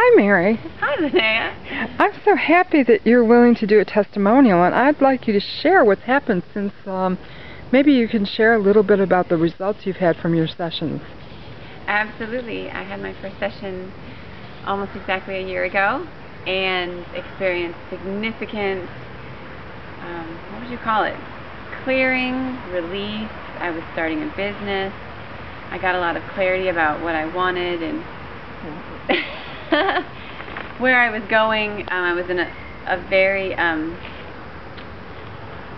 Hi, Mary. Hi, Linnea. I'm so happy that you're willing to do a testimonial, and I'd like you to share what's happened since maybe you can share a little bit about the results you've had from your sessions. Absolutely. I had my first session almost exactly a year ago and experienced significant, what would you call it, clearing, release. I was starting a business. I got a lot of clarity about what I wanted and where I was going. I was in a very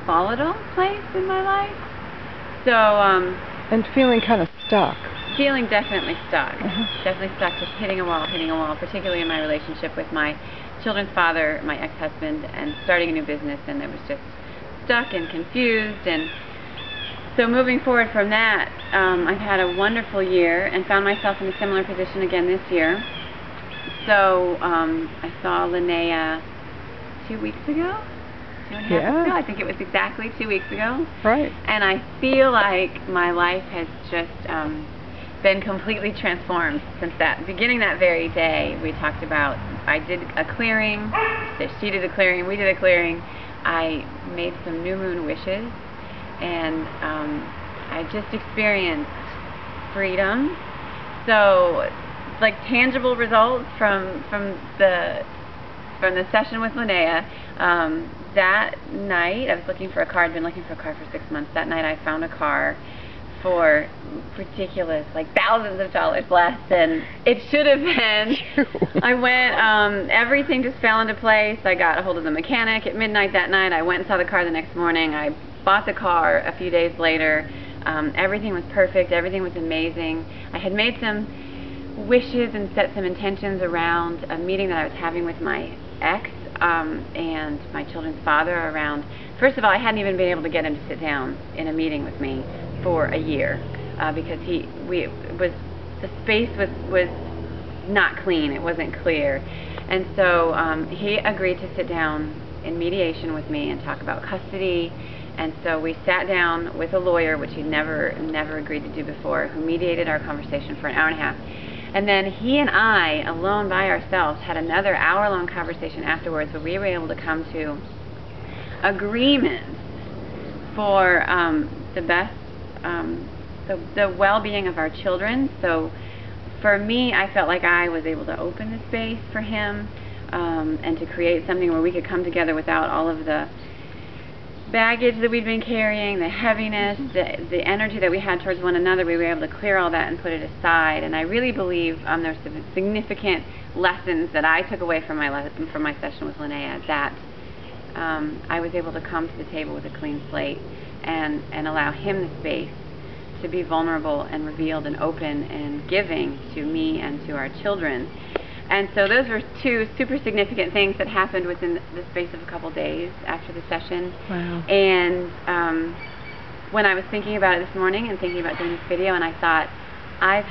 volatile place in my life. So, and feeling kind of stuck. Feeling definitely stuck. Definitely stuck, just hitting a wall, particularly in my relationship with my children's father, my ex-husband, and starting a new business, and I was just stuck and confused. And so moving forward from that, I've had a wonderful year and found myself in a similar position again this year. So I saw Linnea 2 weeks ago, 2.5 weeks ago. I think it was exactly 2 weeks ago. Right. And I feel like my life has just been completely transformed since that. Beginning that very day, we talked about, I did a clearing, she did a clearing, we did a clearing. I made some new moon wishes, and I just experienced freedom. So, like tangible results from the session with Linnea. That night, I was looking for a car. I'd been looking for a car for 6 months. That night, I found a car for ridiculous, like thousands of dollars less than it should have been. I went, everything just fell into place. I got a hold of the mechanic at midnight that night. I went and saw the car the next morning. I bought the car a few days later. Everything was perfect. Everything was amazing. I had made some wishes and set some intentions around a meeting that I was having with my ex and my children's father around. First of all, I hadn't even been able to get him to sit down in a meeting with me for a year because the space was not clean. It wasn't clear, and so he agreed to sit down in mediation with me and talk about custody. And so we sat down with a lawyer, which he'd never agreed to do before, who mediated our conversation for an hour and a half. And then he and I, alone by ourselves, had another hour-long conversation afterwards where we were able to come to agreements for the best, the well-being of our children. So for me, I felt like I was able to open the space for him and to create something where we could come together without all of the baggage that we'd been carrying, the heaviness, the energy that we had towards one another. We were able to clear all that and put it aside. And I really believe there's some significant lessons that I took away from my session with Linnea, that I was able to come to the table with a clean slate and allow him the space to be vulnerable and revealed and open and giving to me and to our children. And so those were two super significant things that happened within the space of a couple days after the session. Wow. And when I was thinking about it this morning and thinking about doing this video, and I thought, I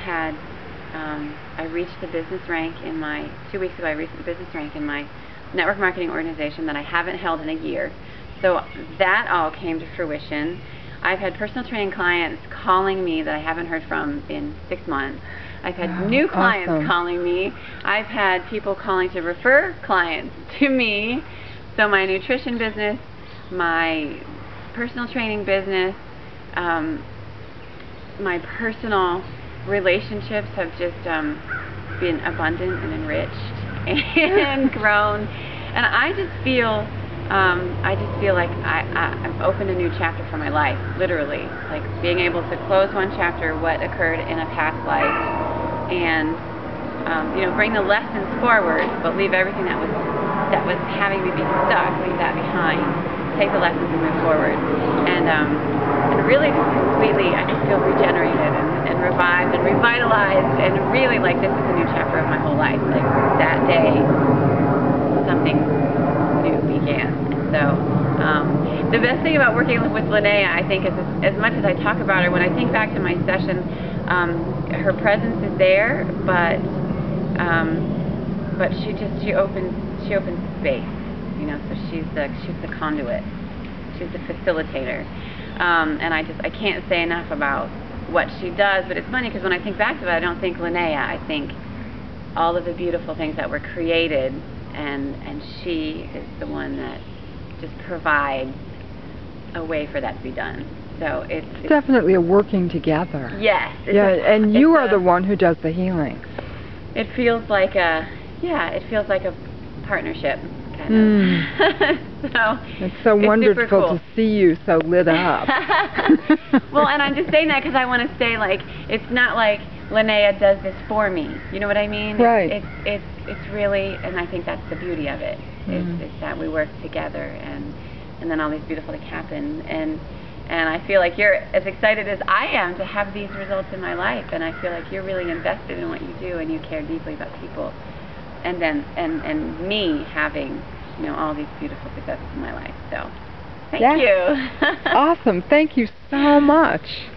reached the business rank in my, 2 weeks ago I reached the business rank in my network marketing organization that I haven't held in a year. So that all came to fruition. I've had personal training clients calling me that I haven't heard from in 6 months. I've had new clients calling me. I've had people calling to refer clients to me. So my nutrition business, my personal training business, my personal relationships have just been abundant and enriched and grown. And I just feel like I've opened a new chapter for my life, literally. Like being able to close one chapter, what occurred in a past life, and bring the lessons forward, but leave everything that was having me be stuck, leave that behind, take the lessons and move forward. And really just completely, I just feel regenerated and revived and revitalized, and really like this is a new chapter of my whole life. Like that day, something new began. And so the best thing about working with Linnea, I think, is as much as I talk about her, when I think back to my session, her presence is there, but she opens space, so she's the conduit, she's the facilitator, and I can't say enough about what she does. But it's funny because when I think back to it, I don't think Linnea, I think all of the beautiful things that were created, and she is the one that just provides a way for that to be done. So it's definitely a working together. Yes. And you are the one who does the healing. It feels like a partnership, kind of. So it's so wonderful cool to see you so lit up. Well, and I'm just saying that because I want to say, like, it's not like Linnea does this for me. You know what I mean? Right. It's really, and I think that's the beauty of it. Is that we work together, and then all these beautiful things happen, and I feel like you're as excited as I am to have these results in my life, and I feel like you're really invested in what you do, and you care deeply about people, and me having, you know, all these beautiful successes in my life. So thank you. Awesome. Thank you so much.